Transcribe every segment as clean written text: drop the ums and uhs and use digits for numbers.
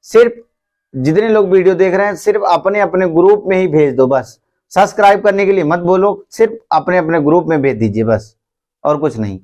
सिर्फ जितने लोग वीडियो देख रहे हैं सिर्फ अपने अपने ग्रुप में ही भेज दो, बस सब्सक्राइब करने के लिए मत बोलो, सिर्फ अपने अपने ग्रुप में भेज दीजिए बस, और कुछ नहीं।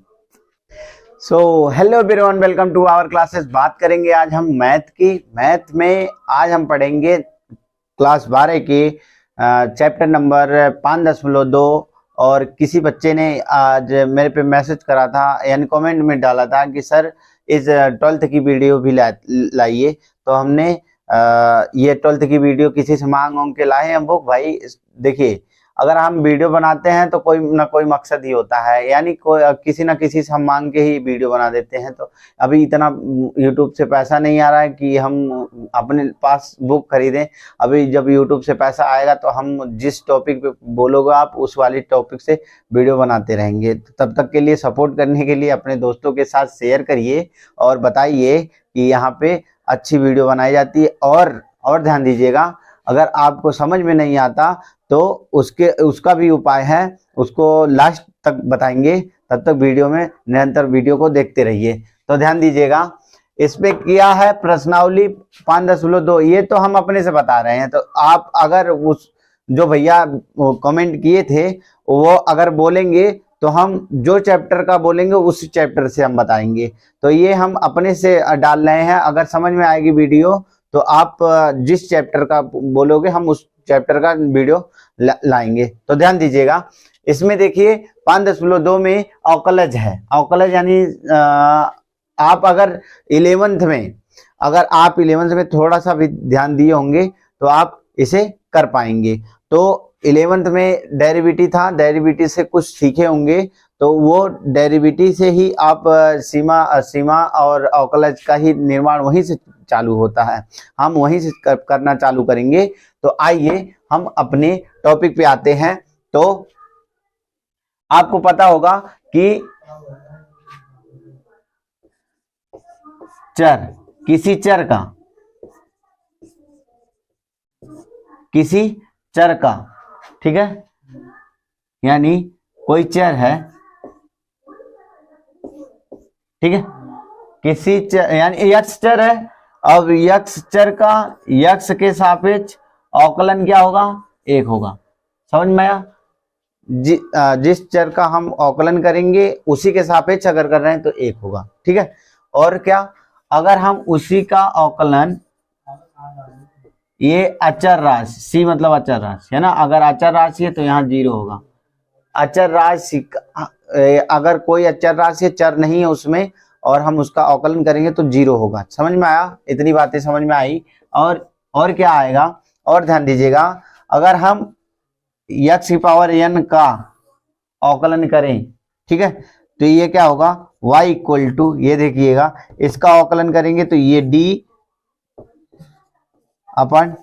So hello everyone, welcome to our classes. बात करेंगे आज हम मैथ की। मैथ में आज हम पढ़ेंगे क्लास 12 की चैप्टर नंबर 5.2। और किसी बच्चे ने आज मेरे पे मैसेज करा था, यानी कमेंट में डाला था कि सर इस 12th की वीडियो भी लाइए। तो हमने ये 12th की वीडियो किसी से मांग के लाए हैं हम लोग। भाई देखिए, अगर हम वीडियो बनाते हैं तो कोई ना कोई मकसद ही होता है, यानी कोई किसी ना किसी से हम मांग के ही वीडियो बना देते हैं। तो अभी इतना यूट्यूब से पैसा नहीं आ रहा है कि हम अपने पास बुक खरीदें। अभी जब यूट्यूब से पैसा आएगा तो हम जिस टॉपिक पे बोलोगे आप उस वाले टॉपिक से वीडियो बनाते रहेंगे। तो तब तक के लिए सपोर्ट करने के लिए अपने दोस्तों के साथ शेयर करिए और बताइए कि यहाँ पे अच्छी वीडियो बनाई जाती है। और ध्यान दीजिएगा, अगर आपको समझ में नहीं आता तो उसका भी उपाय है, उसको लास्ट तक बताएंगे। तब तक वीडियो में निरंतर वीडियो को देखते रहिए। तो ध्यान दीजिएगा, इसमें किया है प्रश्नावली 5.2। ये तो हम अपने से बता रहे हैं। तो आप अगर उस जो भैया कमेंट किए थे वो अगर बोलेंगे तो हम जो चैप्टर का बोलेंगे उस चैप्टर से हम बताएंगे। तो ये हम अपने से डाल रहे हैं। अगर समझ में आएगी वीडियो तो आप जिस चैप्टर का बोलोगे हम उस चैप्टर का वीडियो लाएंगे। तो ध्यान दीजिएगा, इसमें देखिए 5.2 में अवकलज है। अवकलज यानी आप अगर 11th में थोड़ा सा भी ध्यान दिए होंगे तो आप इसे कर पाएंगे। तो 11th में डेरिवेटिव था, डेरिवेटिव से कुछ सीखे होंगे। तो वो डेरिवेटिव से ही आप सीमा और अवकलज का ही निर्माण वहीं से चालू होता है। हम वहीं से करना चालू करेंगे। तो आइए हम अपने टॉपिक पे आते हैं। तो आपको पता होगा कि किसी चर का ठीक है, यानी कोई चर है, ठीक है, किसी चर यानी यक्स चर है। अब यक्स चर का यक्स के सापेक्ष अवकलन क्या होगा? 1 होगा। समझ में आया? जिस चर का हम अवकलन करेंगे उसी के सापेक्ष अगर कर रहे हैं तो 1 होगा, ठीक है। और क्या, अगर हम उसी का अवकलन, ये अचर राशि, सी मतलब अचर राशि है ना, अगर अचर राशि है तो यहाँ 0 होगा। अचर राशि अगर कोई अचर राशि चर नहीं है उसमें और हम उसका अवकलन करेंगे तो 0 होगा। समझ में आया? इतनी बातें समझ में आई। और क्या आएगा? और ध्यान दीजिएगा, अगर हम x की पावर n का अवकलन करें, ठीक है, तो ये क्या होगा? y इक्वल टू, ये देखिएगा, इसका अवकलन करेंगे तो ये d अपन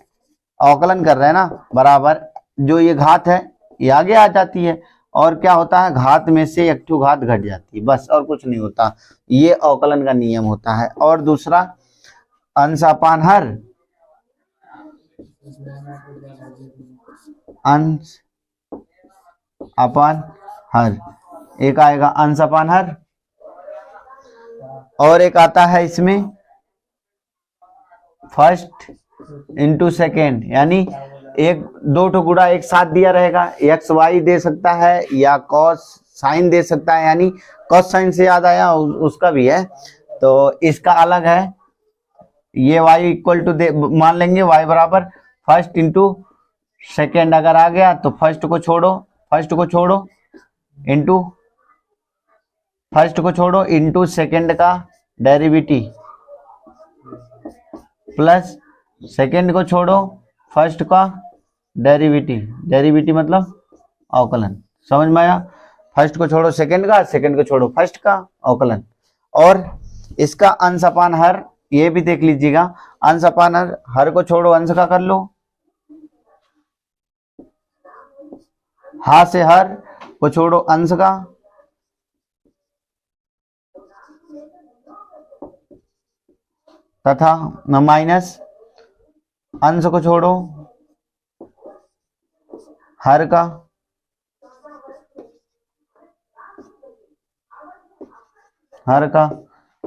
अवकलन कर रहे हैं ना, बराबर जो ये घात है ये आगे आ जाती है। और क्या होता है? घात में से एक ठो घात घट जाती है, बस और कुछ नहीं होता। ये अवकलन का नियम होता है। और दूसरा, अंश अपान हर, अंश अपान हर, एक आएगा अंश अपान हर। और एक आता है इसमें फर्स्ट इंटू सेकेंड, यानी एक दो ठो गुणा एक साथ दिया रहेगा। एक्स वाई दे सकता है या कॉस साइन दे सकता है, यानी कॉस साइन से याद आया उसका भी है, तो इसका अलग है। ये y इक्वल टू मान लेंगे y बराबर फर्स्ट इंटू सेकेंड। अगर आ गया तो फर्स्ट को छोड़ो इंटू सेकेंड का डेरिवेटिव प्लस सेकेंड को छोड़ो फर्स्ट का डेरिवेटिव मतलब अवकलन। समझ में आया? फर्स्ट को छोड़ो सेकेंड का, सेकेंड को छोड़ो फर्स्ट का, अवकलन। और इसका अंश अपान हर, ये भी देख लीजिएगा, अंश अपान हर को छोड़ो अंश का कर लो, हा से हर को छोड़ो अंश का, तथा माइनस अंश को छोड़ो हर का,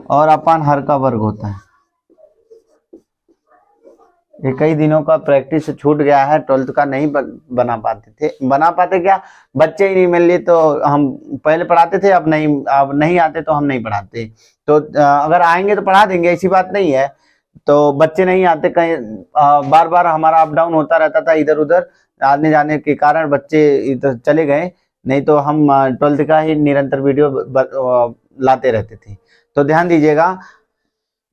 और अपान हर का वर्ग होता है। ये कई दिनों का प्रैक्टिस छूट गया है, 12th का नहीं बना पाते क्या, बच्चे ही नहीं मिल लिए। तो हम पहले पढ़ाते थे, अब नहीं आते तो हम नहीं पढ़ाते। तो अगर आएंगे तो पढ़ा देंगे, ऐसी बात नहीं है। तो बच्चे नहीं आते, कहीं बार बार हमारा अप डाउन होता रहता था, इधर उधर आने जाने के कारण बच्चे इधर चले गए, नहीं तो हम 12th का ही निरंतर वीडियो लाते रहते थे। तो ध्यान दीजिएगा,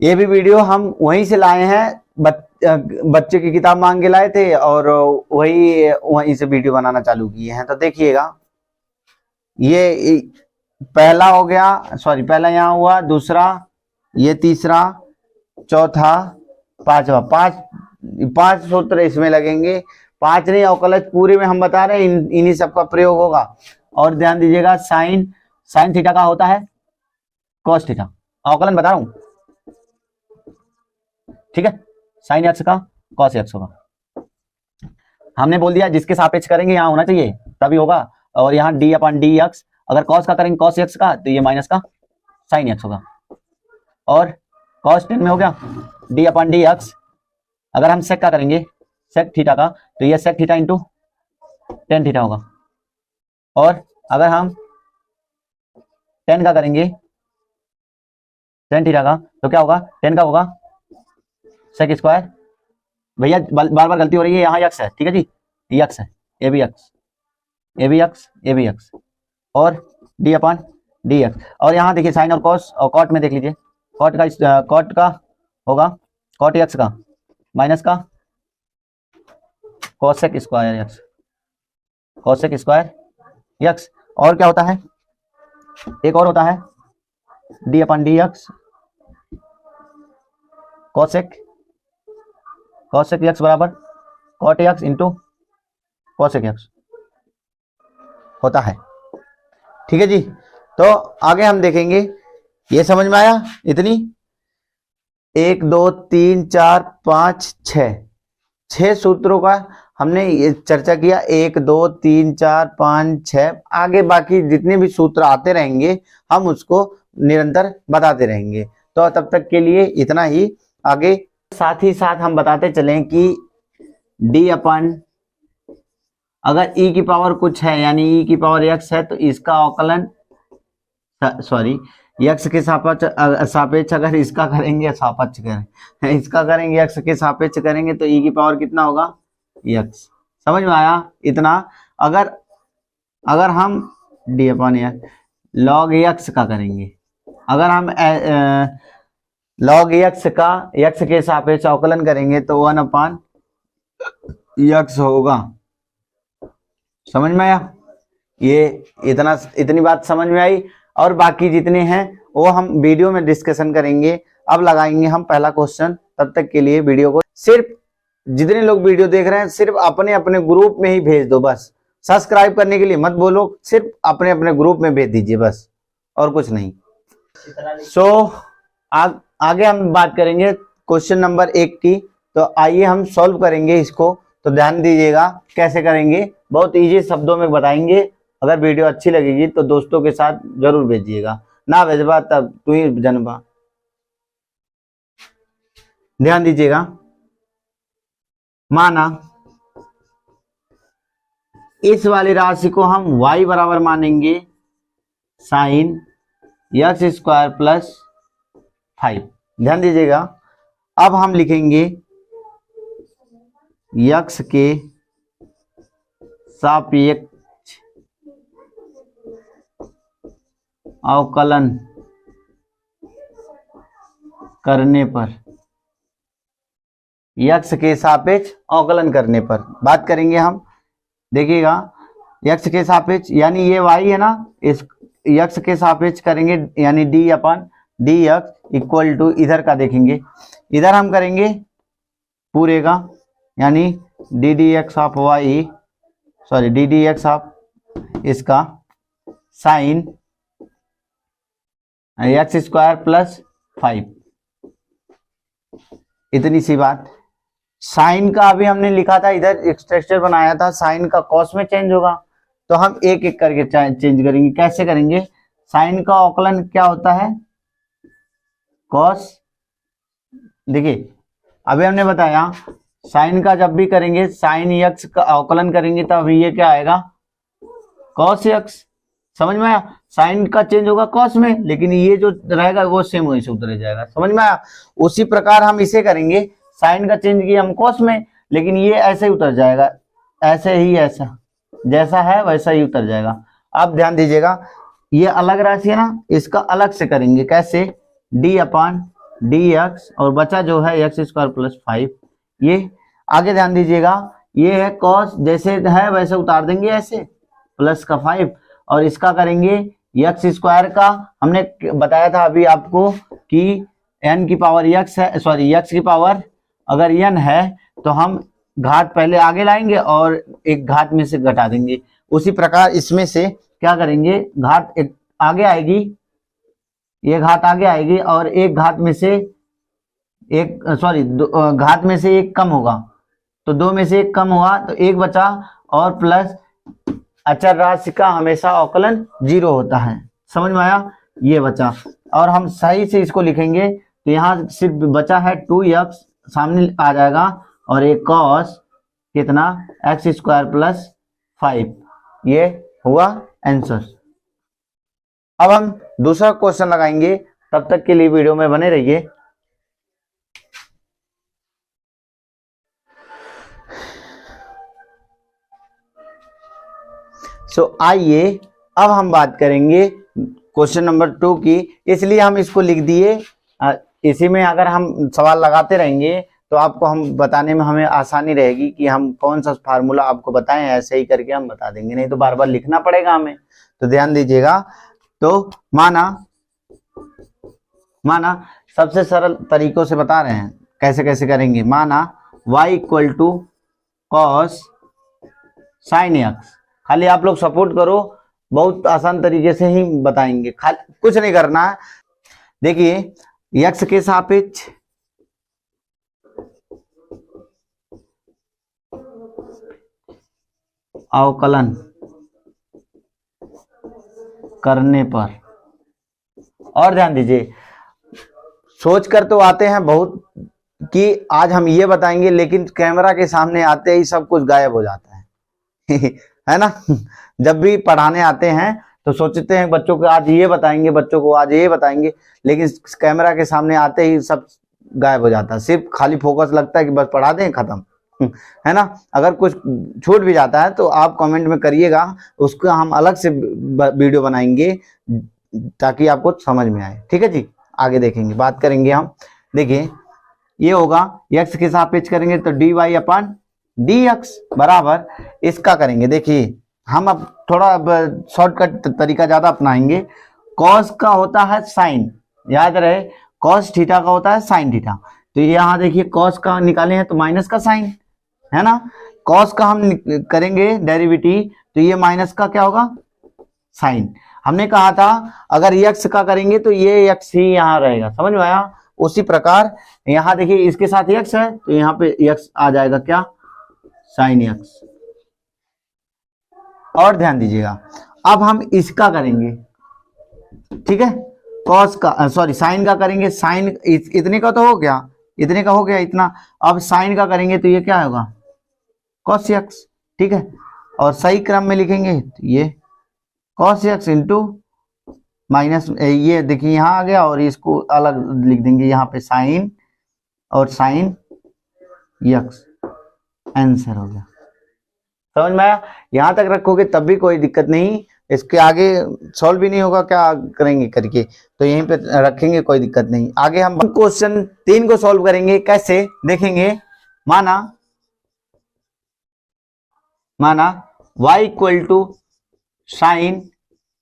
ये भी वीडियो हम वहीं से लाए हैं, बच्चे की किताब मांग के लाए थे और वहीं से वीडियो बनाना चालू किए हैं। तो देखिएगा, ये पहला हो गया, सॉरी पहला यहाँ हुआ, दूसरा, ये तीसरा, चौथा, पांचवा। पांच सूत्र इसमें लगेंगे, 5 नहीं, अवकलज पूरे में हम बता रहे हैं, इन्हीं सबका प्रयोग होगा। और ध्यान दीजिएगा, साइन थीटा का होता है कॉस थीटा, अवकलन बता रहा हूं, ठीक है। साइन एक्स का कॉस एक्स होगा, हमने बोल दिया जिसके सापेक्ष करेंगे यहाँ होना चाहिए तभी होगा। और यहाँ डी अपन डी एक्स, अगर कॉस का करेंगे कॉस एक्स का, तो ये माइनस का साइन एक्स होगा। और कॉस 10 में हो गया डी अपन डी एक्स, अगर हम सेक का करेंगे सेक थीटा का, तो ये sec theta into ten theta होगा। और अगर हम 10 का करेंगे टेन थीटा का, तो क्या होगा, 10 का होगा सेक स्क्वायर। भैया बार बार गलती हो रही है, यहाँ एक्स है, ठीक है जी, ये एक्स है, a b x, a b x, a b x, और डी अपन डी एक्स। और यहाँ देखिए साइन और कॉस, और कॉट में देख लीजिए, कॉट का होगा कॉट एक्स का माइनस का cosec square x, cosec square x. और क्या होता है, एक और होता है d upon d x cosec x बराबर cot x into cosec x होता है, ठीक है जी। तो आगे हम देखेंगे, ये समझ में आया इतनी, 1 2 3 4 5 6 सूत्रों का हमने ये चर्चा किया, 1 2 3 4 5 6, आगे बाकी जितने भी सूत्र आते रहेंगे हम उसको निरंतर बताते रहेंगे। तो तब तक के लिए इतना ही। आगे साथ ही साथ हम बताते चलें कि डी अपन, अगर ई की पावर कुछ है यानी ई की पावर एक्स है, तो इसका अवकलन, सॉरी एक्स के सापेक्ष अगर इसका करेंगे, सापेक्ष करें इसका करेंगे, एक्स के सापेक्ष करेंगे, तो ई की पावर कितना होगा, एक्स। समझ में आया इतना। अगर हम डी अपन एक्स लॉग एक्स का करेंगे, अगर हम लॉग एक्स का एक्स के सापेक्ष अवकलन करेंगे, तो 1 अपन एक्स होगा। समझ में आया, ये इतनी बात समझ में आई। और बाकी जितने हैं वो हम वीडियो में डिस्कशन करेंगे। अब लगाएंगे हम पहला क्वेश्चन, तब तक के लिए वीडियो को सिर्फ जितने लोग वीडियो देख रहे हैं सिर्फ अपने अपने ग्रुप में ही भेज दो, बस सब्सक्राइब करने के लिए मत बोलो, सिर्फ अपने अपने ग्रुप में भेज दीजिए बस, और कुछ नहीं। आगे हम बात करेंगे क्वेश्चन नंबर 1 की। तो आइए हम सॉल्व करेंगे इसको। तो ध्यान दीजिएगा कैसे करेंगे, बहुत इजी शब्दों में बताएंगे। अगर वीडियो अच्छी लगेगी तो दोस्तों के साथ जरूर भेजिएगा, ना भेजबा तब तू ही जनबा। ध्यान दीजिएगा, माना इस वाली राशि को हम y बराबर मानेंगे साइन एक्स स्क्वायर प्लस 5। ध्यान दीजिएगा, अब हम लिखेंगे x के सापेक्ष अवकलन करने पर, x के सापेक्ष अवकलन करने पर बात करेंगे हम। देखिएगा x के सापेक्ष यानी ये y है ना, इस x के सापेक्ष करेंगे यानी d upon d x equal to, इधर का देखेंगे, इधर हम करेंगे पूरे का यानी d d x of y, sorry d d x of इसका साइन एक्स स्क्वायर प्लस 5। इतनी सी बात। साइन का अभी हमने लिखा था, इधर एक्सटेंशन बनाया था, साइन का कॉस में चेंज होगा, तो हम एक एक करके चेंज करेंगे। कैसे करेंगे, साइन का अवकलन क्या होता है, कॉस। देखिए अभी हमने बताया साइन का जब भी करेंगे, साइन एक्स का अवकलन करेंगे तब ये क्या आएगा, कॉस एक्स। समझ में आया, साइन का चेंज होगा कॉस में, लेकिन ये जो रहेगा वो सेम वहीं से उतरे जाएगा। समझ में आया। उसी प्रकार हम इसे करेंगे, साइन का चेंज किया हम कॉस में, लेकिन ये ऐसे ही उतर जाएगा, ऐसे ही, ऐसा जैसा है वैसा ही उतर जाएगा। अब ध्यान दीजिएगा, ये अलग राशि है ना, इसका अलग से करेंगे। कैसे, डी अपान डी एक्स और बचा जो है एक्स स्क्वायर प्लस 5। ये आगे ध्यान दीजिएगा, ये है कॉस, जैसे है वैसे उतार देंगे ऐसे, प्लस का 5, और इसका करेंगे एक्स स्क्वायर का। हमने बताया था अभी आपको कि एन की पावर एक्स है, सॉरी एक्स की पावर अगर एन है तो हम घात पहले आगे लाएंगे और एक घात में से घटा देंगे। उसी प्रकार इसमें से क्या करेंगे, घात एक आगे आएगी, ये घात आगे आएगी और एक घात में से एक, सॉरी घात में से एक कम होगा, तो 2 में से एक कम हुआ तो एक बचा, और प्लस अचर राशि का हमेशा अवकलन 0 होता है। समझ में आया, ये बचा। और हम सही से इसको लिखेंगे तो यहाँ सिर्फ बचा है 2x, सामने आ जाएगा, और एक कॉस कितना, एक्स स्क्वायर प्लस 5। ये हुआ आंसर। अब हम दूसरा क्वेश्चन लगाएंगे, तब तक के लिए वीडियो में बने रहिए। आइए अब हम बात करेंगे क्वेश्चन नंबर 2 की, इसलिए हम इसको लिख दिए। इसी में अगर हम सवाल लगाते रहेंगे तो आपको हम बताने में हमें आसानी रहेगी कि हम कौन सा फार्मूला आपको बताएं, ऐसे ही करके हम बता देंगे, नहीं तो बार बार लिखना पड़ेगा हमें। तो ध्यान दीजिएगा, तो माना सबसे सरल तरीकों से बता रहे हैं, कैसे कैसे करेंगे। माना y equal to cos sine x, खाली आप लोग सपोर्ट करो, बहुत आसान तरीके से ही बताएंगे, खाली कुछ नहीं करना है। देखिए एक्स के सापेक्ष अवकलन करने पर, और ध्यान दीजिए, सोच कर तो आते हैं बहुत कि आज हम ये बताएंगे, लेकिन कैमरा के सामने आते ही सब कुछ गायब हो जाता है है ना। जब भी पढ़ाने आते हैं तो सोचते हैं बच्चों को आज ये बताएंगे, बच्चों को आज ये बताएंगे, लेकिन कैमरा के सामने आते ही सब गायब हो जाता है, सिर्फ खाली फोकस लगता है कि बस पढ़ा दें, खत्म, है ना। अगर कुछ छूट भी जाता है तो आप कमेंट में करिएगा, उसका हम अलग से वीडियो बनाएंगे ताकि आपको समझ में आए। ठीक है जी, आगे देखेंगे, बात करेंगे हम। देखिए ये होगा x के सापेक्ष करेंगे तो dy अपान dx बराबर, इसका करेंगे। देखिए हम अब थोड़ा शॉर्टकट तरीका ज्यादा अपनाएंगे। cos का होता है साइन, याद रहे, cos थीटा का होता है साइन थीटा। तो यहाँ देखिए cos का निकाले हैं तो माइनस का साइन है ना, cos का हम करेंगे डेरिवेटिव तो ये माइनस का क्या होगा, साइन। हमने कहा था अगर x का करेंगे तो ये x ही यहाँ रहेगा। समझ में आया। उसी प्रकार यहाँ देखिए इसके साथ x है तो यहाँ पे x आ जाएगा क्या, साइन x। और ध्यान दीजिएगा, अब हम इसका करेंगे, ठीक है, कॉस का, सॉरी साइन का करेंगे। साइन इतने का तो हो गया, इतने का हो गया इतना। अब साइन का करेंगे तो ये क्या होगा, कॉस एक्स। ठीक है, और सही क्रम में लिखेंगे तो ये कॉस एक्स इंटू माइनस, ये देखिए यहाँ आ गया, और इसको अलग लिख देंगे यहाँ पे साइन और साइन एक्स, आंसर हो गया। समझ में आया। यहां तक रखोगे तब भी कोई दिक्कत नहीं, इसके आगे सॉल्व भी नहीं होगा, क्या करेंगे करके, तो यहीं पे रखेंगे, कोई दिक्कत नहीं। आगे हम क्वेश्चन 3 को सॉल्व करेंगे, कैसे देखेंगे। माना y equal to sine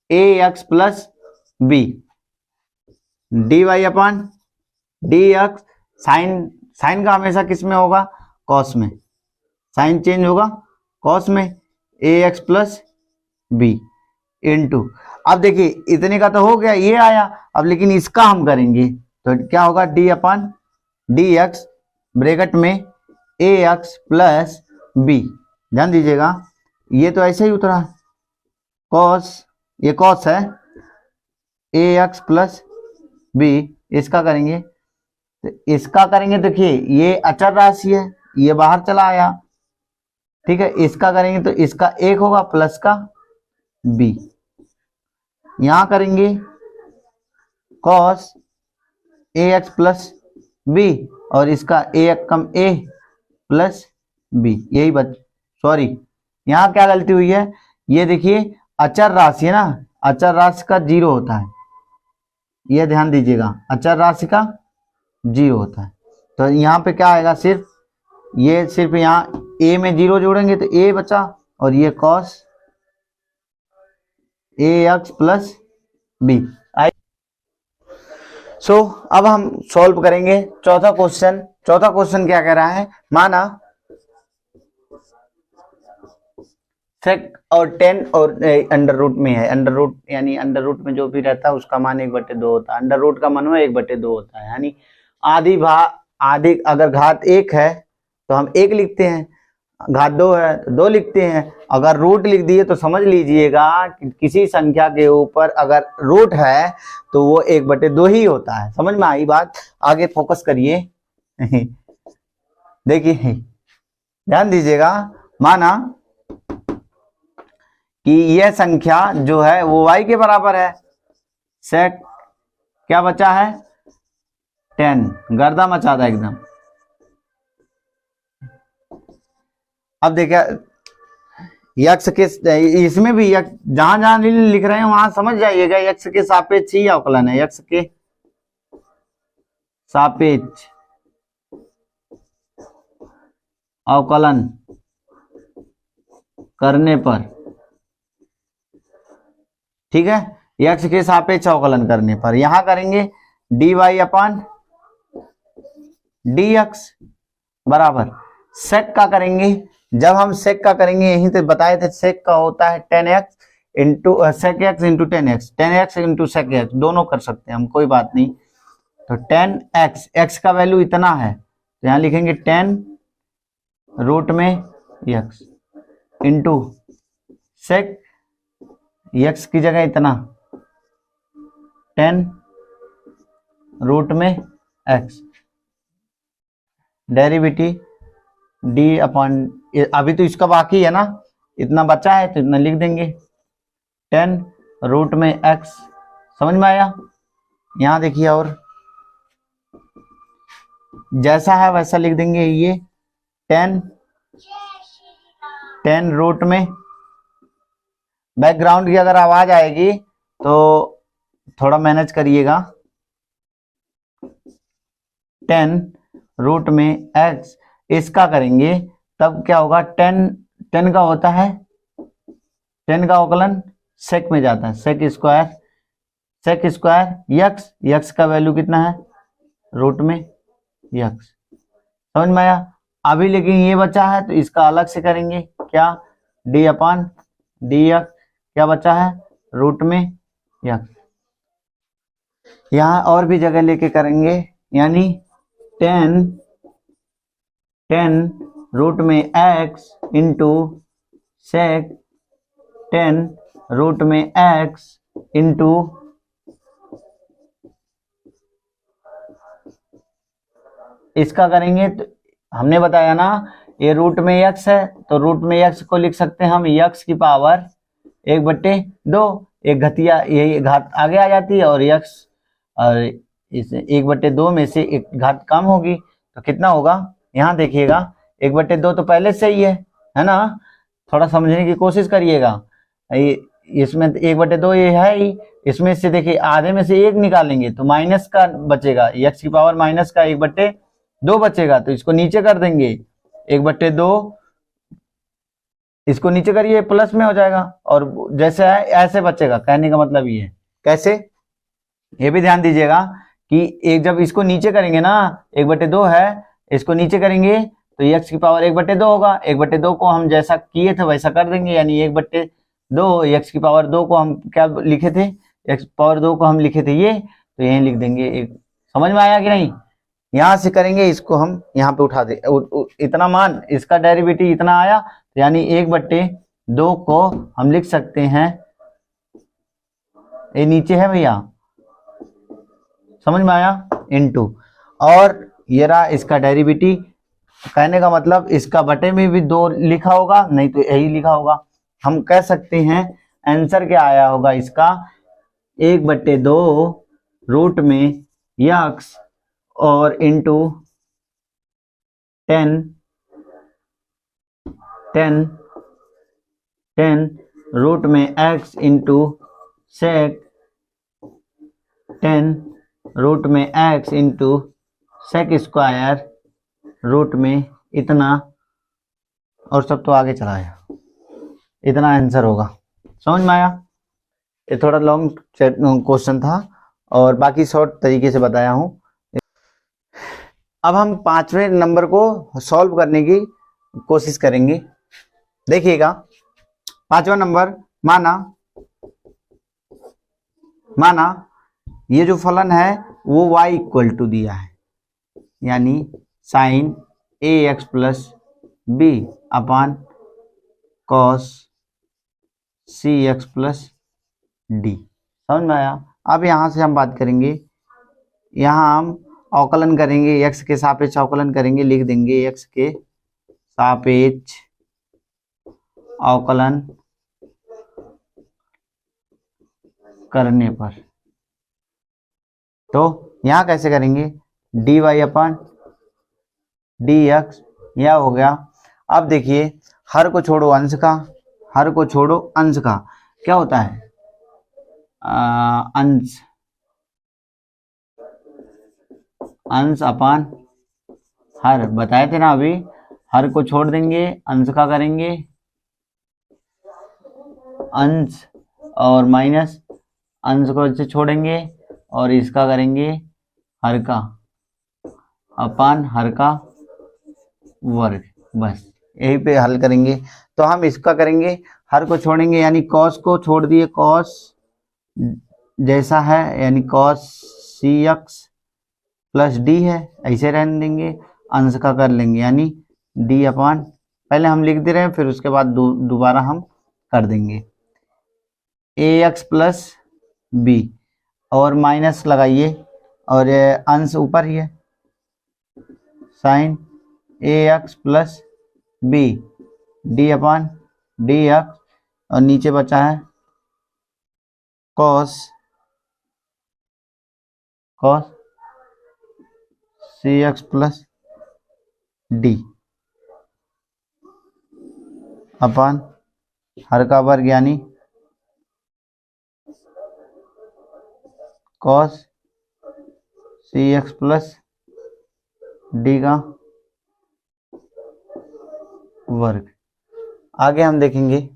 a x plus B, d y upon d x. Sine का हमेशा किस में होगा, कॉस में, साइन चेंज होगा कॉस में, ए एक्स प्लस बी इंटू। अब देखिए इतने का तो हो गया, ये आया, अब लेकिन इसका हम करेंगे तो क्या होगा, D upon d x bracket में ए एक्स प्लस बी। ध्यान दीजिएगा, ये तो ऐसे ही उतरा, कॉस, ये कॉस है, ए एक्स प्लस बी, इसका करेंगे तो इसका करेंगे। देखिए ये अचर राशि है, ये बाहर चला आया, ठीक है। इसका करेंगे तो इसका 1 होगा प्लस का b, यहां करेंगे cos ax प्लस b और इसका ax come a plus b, यही सॉरी यहां क्या गलती हुई है, ये देखिए अचर राशि है ना, अचर राशि का 0 होता है, ये ध्यान दीजिएगा, अचर राशि का 0 होता है। तो यहाँ पे क्या आएगा, सिर्फ यहाँ a में 0 जोड़ेंगे तो a बचा और ये cos ax प्लस b। सो अब हम सॉल्व करेंगे चौथा क्वेश्चन। चौथा क्वेश्चन क्या कह रहा है, माना सेक और 10 और अंडर रूट में है, अंडर रूट यानी अंडर रूट में जो भी रहता है उसका मान 1/2 होता है, अंडर रूट का मान 1/2 होता है, यानी आधी अगर घात 1 है तो हम 1 लिखते हैं, घात 2 है तो 2 लिखते हैं। अगर रूट लिख दिए तो समझ लीजिएगा कि किसी संख्या के ऊपर अगर रूट है तो वो 1/2 ही होता है। समझ में आई बात? आगे फोकस करिए देखिए ध्यान दीजिएगा, माना कि यह संख्या जो है वो y के बराबर है, सेक क्या बचा है 10, गर्दा मचा था एकदम। अब देखिए यक्ष के इसमें भी जहां जहां लिख रहे हैं वहां समझ जाइएगा, यक्ष के सापेक्ष ही अवकलन है, यक्ष के सापेक्ष अवकलन करने पर, ठीक है, यक्ष के सापेक्ष अवकलन करने पर यहां करेंगे dy अपान dx बराबर सेक का करेंगे। जब हम सेक का करेंगे यहीं से बताए थे, सेक का होता है 10x into sec x into 10x, 10x into sec x दोनों कर सकते हैं हम, कोई बात नहीं। तो 10x, x का वैल्यू इतना है तो यहां लिखेंगे 10 रूट में x इंटू सेक x की जगह इतना 10 रूट में x, डेरिवेटिव d अपॉन, अभी तो इसका बाकी है ना, इतना बचा है तो इतना लिख देंगे 10 रूट में x। समझ में आया? यहां देखिए और जैसा है वैसा लिख देंगे, ये 10 रूट में, बैकग्राउंड की अगर आवाज आएगी तो थोड़ा मैनेज करिएगा, 10 रूट में x, इसका करेंगे तब क्या होगा 10 का होता है, 10 का अवकलन सेक में जाता है, सेक स्क्वायर यक्स का वैल्यू कितना है रूट में यक्स। समझ में आया? अभी लेकिन ये बचा है तो इसका अलग से करेंगे, क्या d अपान dx, क्या बचा है रूट में यक्स। यहां और भी जगह लेके करेंगे, यानी 10 रूट में x इंटू सेक 10 रूट में x इंटू इसका करेंगे तो हमने बताया ना ये रूट में x है तो रूट में x को लिख सकते हैं हम x की पावर 1/2, एक घतिया यही घात आगे आ जाती है और x और इस 1/2 में से एक घात कम होगी तो कितना होगा, यहाँ देखिएगा 1/2 तो पहले से ही है ना, थोड़ा समझने की कोशिश करिएगा। इसमें 1/2 ये है ही, इसमें से देखिए आधे में से 1 निकालेंगे तो माइनस का बचेगा, x की पावर माइनस का 1/2 बचेगा तो इसको नीचे कर देंगे 1/2, इसको नीचे करिए प्लस में हो जाएगा और जैसे है ऐसे बचेगा। कहने का मतलब ये है, कैसे ये भी ध्यान दीजिएगा कि एक जब इसको नीचे करेंगे ना 1/2 है, इसको नीचे करेंगे तो x की पावर 1/2 होगा, 1/2 को हम जैसा किए थे वैसा कर देंगे, यानी 1/2 x की पावर 2 को हम क्या लिखे थे, x पावर 2 को हम लिखे थे ये, तो यहीं लिख देंगे एक। समझ में आया कि नहीं? यहां से करेंगे इसको हम यहाँ पे उठा दे, इतना मान इसका डेरिवेटिव इतना आया तो यानी 1/2 को हम लिख सकते हैं, ये नीचे है भैया, समझ में आया, इनटू, और ये रहा इसका डेरिवेटिव कहने का मतलब इसका बटे में भी 2 लिखा होगा, नहीं तो यही लिखा होगा। हम कह सकते हैं आंसर क्या आया होगा इसका, 1/2 रूट में यक्स और इंटू 10 रूट में एक्स इंटू सेक 10 रूट में x into sec square root में इतना, और सब तो आगे चला आया, इतना आंसर होगा। समझ में आया? ये थोड़ा लॉन्ग क्वेश्चन था और बाकी शॉर्ट तरीके से बताया हूं। अब हम 5वें नंबर को सॉल्व करने की कोशिश करेंगे। देखिएगा 5वां नंबर, माना ये जो फलन है वो y इक्वल टू दिया है, यानी sine ax plus b upon cos cx plus d. समझ में आया? अब यहां से हम बात करेंगे, यहां हम अवकलन करेंगे, x के सापेक्ष अवकलन करेंगे, लिख देंगे x के सापेक्ष अवकलन करने पर। तो यहां कैसे करेंगे, dy अपन dx, यह हो गया। अब देखिए हर को छोड़ो अंश का, हर को छोड़ो अंश का क्या होता है, अंश अपान हर, बताए थे ना अभी। हर को छोड़ देंगे, अंश का करेंगे अंश, और माइनस अंश को से छोड़ेंगे और इसका करेंगे हर का अपान हर का वर्ग। बस यही पे हल करेंगे। तो हम इसका करेंगे, हर को छोड़ेंगे यानी कॉस को छोड़ दिए, कॉस जैसा है यानी कॉस cx प्लस डी है, ऐसे रहने देंगे। अंश का कर लेंगे यानी डी अपान, पहले हम लिख दे रहे हैं फिर उसके बाद दोबारा हम कर देंगे ax प्लस बी, और माइनस लगाइए और अंश ऊपर ही है, sine ax plus B d upon d x, और नीचे बचा है cos cx plus d upon हर का वर्ग यानी कॉस cx प्लस डी का वर्ग। आगे हम देखेंगे,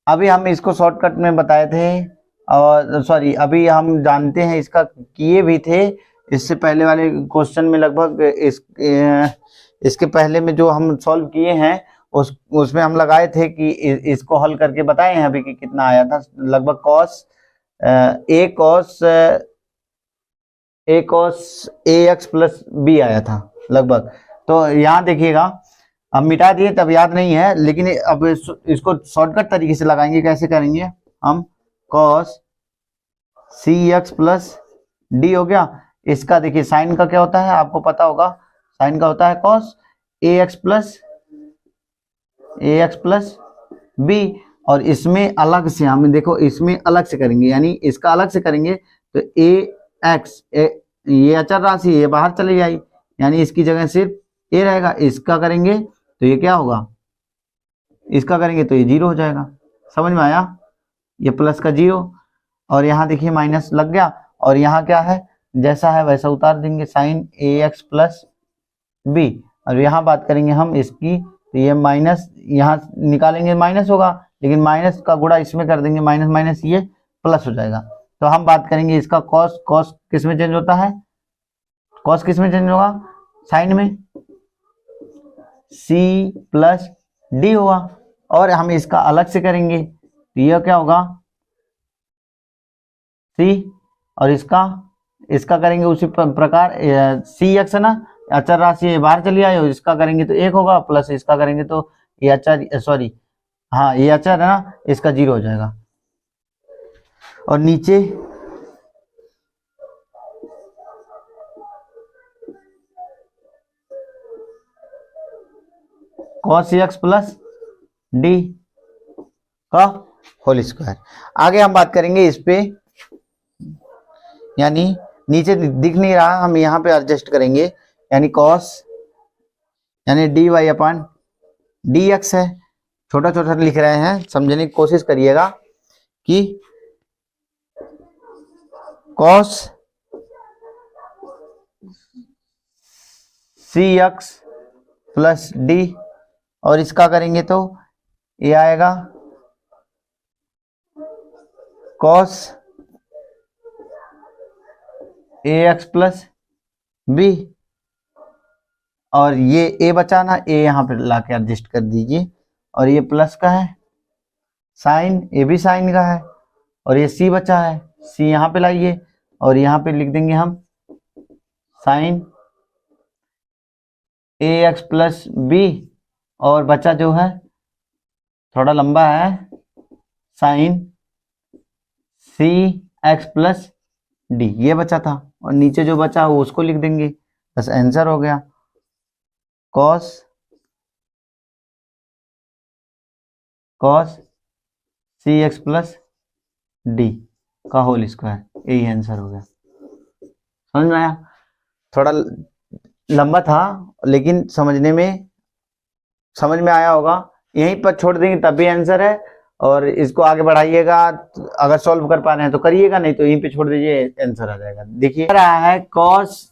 अभी हम इसको शॉर्टकट में बताए थे, और सॉरी अभी हम जानते हैं, इसका किए भी थे इससे पहले वाले क्वेश्चन में, लगभग इसके पहले में जो हम सॉल्व किए हैं उसमें हम लगाए थे कि इसको हल करके बताए हैं अभी कि कितना आया था, लगभग cos A cos ax plus B आया था लगभग। तो यहाँ देखिएगा, अब मिटा दिए तब याद नहीं है, लेकिन अब इसको शॉर्टकट तरीके से लगाएंगे। कैसे करेंगे हम, कॉस cx प्लस डी हो गया। इसका देखिए साइन का क्या होता है आपको पता होगा, साइन का होता है कॉस ax प्लस बी, और इसमें अलग से हम देखो, इसमें अलग से करेंगे यानी इसका अलग से करेंगे तो ax, ये अचर राशि ये बाहर चली जाएगी यानी इसकी जगह सिर्फ ए रहेगा। इसका करेंगे तो ये क्या होगा, इसका करेंगे तो ये 0 हो जाएगा। समझ में आया? ये प्लस का 0, और यहाँ देखिए माइनस लग गया, और यहाँ क्या है जैसा है वैसा उतार देंगे, साइन ax प्लस बी। और यहाँ बात करेंगे हम इसकी, तो ये माइनस यहाँ निकालेंगे माइनस होगा, लेकिन माइनस का गुणा इसमें कर देंगे, माइनस माइनस ये प्लस हो जाएगा। तो हम बात करेंगे इसका कॉस, कॉस किस में चेंज होता है, कॉस किस में चेंज होगा, साइन में, c प्लस डी होगा। और हम इसका अलग से करेंगे तो यह क्या होगा c, और इसका करेंगे उसी प्रकार, cx है ना, अचर राशि बाहर चली आई, और इसका करेंगे तो 1 होगा, प्लस इसका करेंगे तो ये अचर, सॉरी हाँ ये अचर है ना, इसका 0 हो जाएगा। और नीचे कॉस एक्स प्लस डी का होल स्क्वायर। आगे हम बात करेंगे इस पे, यानी नीचे दिख नहीं रहा, हम यहाँ पे एडजस्ट करेंगे, यानी कॉस यानी d y upon d x है। छोटा छोटा लिख रहे हैं, समझने की कोशिश करिएगा कि कॉस सी एक्स प्लस डी, और इसका करेंगे तो ये आएगा cos A x plus B, और ये ए बचा ना, ए यहाँ पे ला के एडजस्ट कर दीजिए, और ये प्लस का है साइन, ए भी साइन का है, और ये सी बचा है, सी यहाँ पे लाइए और यहाँ पे लिख देंगे हम sign a x plus B, और बचा जो है थोड़ा लंबा है साइन सी एक्स प्लस डी, ये बचा था, और नीचे जो बचा वो उसको लिख देंगे, बस आंसर हो गया कॉस सी एक्स प्लस डी का होल स्क्वायर, यही आंसर हो गया। समझ में आया? थोड़ा लंबा था लेकिन समझ में आया होगा। यहीं पर छोड़ देंगे तब भी आंसर है, और इसको आगे बढ़ाइएगा, अगर सॉल्व कर पा रहे हैं तो करिएगा, नहीं तो यहीं पे छोड़ दीजिए, आंसर आ जाएगा। देखिए रहा है कॉस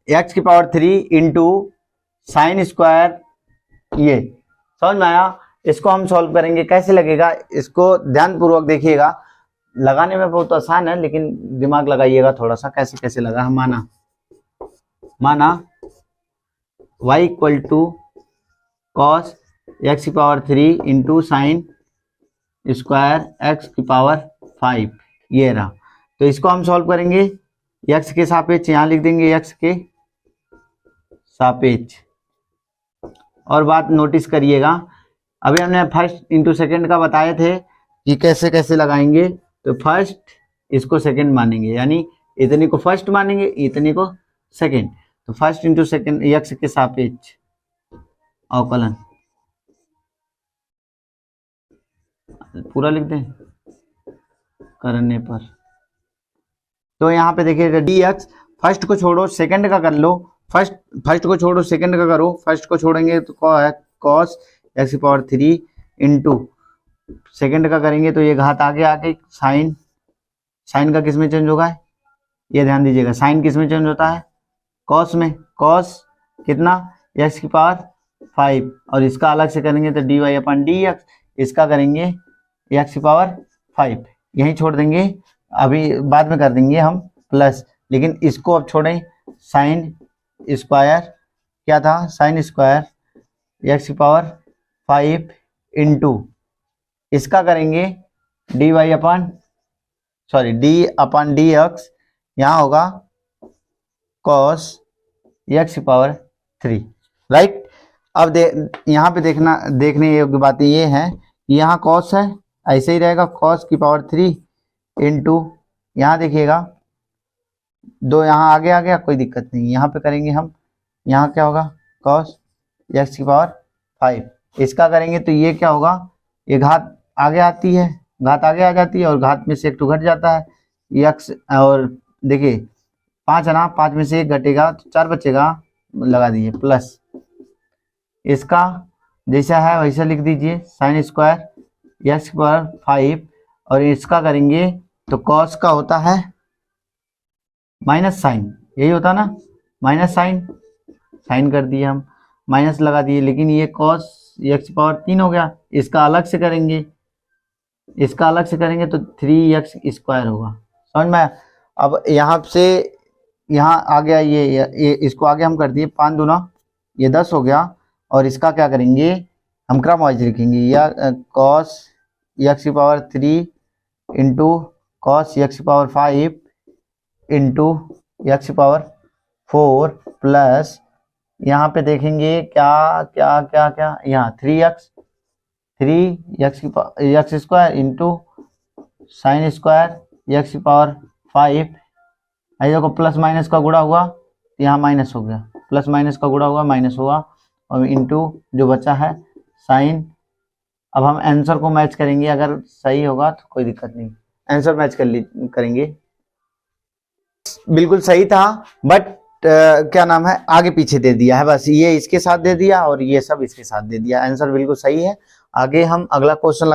एक्स की पावर 3 इंटू साइन स्क्वायर, ये समझ में आया? इसको हम सॉल्व करेंगे, कैसे लगेगा इसको ध्यान पूर्वक देखिएगा, लगाने में बहुत आसान है लेकिन दिमाग लगाइएगा थोड़ा सा, कैसे कैसे लगा। माना y equal to cos x की power 3 into sine square x की पावर 5, ये रहा। तो इसको हम सॉल्व करेंगे एक्स के सापेक्ष, यहाँ लिख देंगे एक्स के सापेक्ष। और बात नोटिस करिएगा, अभी हमने फर्स्ट इंटू सेकेंड का बताए थे कि कैसे कैसे लगाएंगे, तो फर्स्ट इसको सेकेंड मानेंगे, यानी इतने को फर्स्ट मानेंगे, इतने को सेकेंड, तो फर्स्ट इंटू सेकेंड एक्स के सापेक्ष अवकलन पूरा लिख दें करने पर। तो यहाँ पे देखिएगा डी एक्स, फर्स्ट को छोड़ो सेकंड का कर लो, फर्स्ट को छोड़ो सेकंड का करो, फर्स्ट को छोड़ेंगे तो कॉस एक्स की पावर 3 इंटू सेकंड का करेंगे तो ये घात आगे आके साइन का किस में चेंज होगा, ये ध्यान दीजिएगा, साइन किस में चेंज होता है, कॉस में, कॉस कितना एक्स की पावर 5, और इसका अलग से करेंगे तो डी वाई अपन डी एक्स, इसका करेंगे एक्स की पावर 5, यहीं छोड़ देंगे, अभी बाद में कर देंगे हम प्लस, लेकिन इसको अब छोड़ें, साइन स्क्वायर क्या था, साइन स्क्वायर एक्स की पावर 5 इंटू इसका करेंगे डी वाई अपन डी अपन डी एक्स, यहाँ होगा कॉस एक्स की पावर 3, राइट। अब यहाँ पे देखने योग्य बातें ये हैं, यहाँ कॉस है ऐसे ही रहेगा, कॉस की पावर 3 इंटू यहाँ देखिएगा दो यहाँ आगे आ गया, कोई दिक्कत नहीं, यहाँ पे करेंगे हम, यहाँ क्या होगा कॉस एक्स की पावर 5, इसका करेंगे तो ये क्या होगा, ये घात आगे आती है, घात आगे आ जाती है और घात में से एक तो घट जाता है एक्स, और देखिए 5 है ना, 5 में से 1 घटेगा तो 4 बचेगा, लगा दीजिए प्लस, इसका जैसा है वैसा लिख दीजिए साइन स्क्वायर एक्स की पावर 5, और इसका करेंगे तो कॉस का होता है माइनस साइन, यही होता ना माइनस साइन कर दिए हम, माइनस लगा दिए, लेकिन ये कॉस एक्स की पावर 3 हो गया, इसका अलग से करेंगे तो 3x स्क्वायर होगा। समझ में? अब यहाँ से यहाँ आ गया ये इसको आगे हम कर दिए 5 दूना ये 10 हो गया, और इसका क्या करेंगे हम क्रम वाइज लिखेंगे, या कॉस एक्स की पावर 3 इंटू कॉस एक्स की पावर 5 इंटू एक्स की पावर 4 प्लस यहाँ पे देखेंगे क्या क्या क्या क्या, यहाँ 3x x square into sine square x की पावर 5, देखो प्लस माइनस का गुणा हुआ, यहाँ माइनस हो गया, प्लस माइनस का गुणा हुआ माइनस हुआ, और इनटू जो बचा है साइन। अब हम आंसर को मैच करेंगे, अगर सही होगा तो कोई दिक्कत नहीं, आंसर मैच करेंगे। बिल्कुल सही था, बट क्या नाम है, आगे पीछे दे दिया है बस, ये इसके साथ दे दिया और ये सब इसके साथ दे दिया। आंसर बिल्कुल सही है। आगे हम अगला क्वेश्चन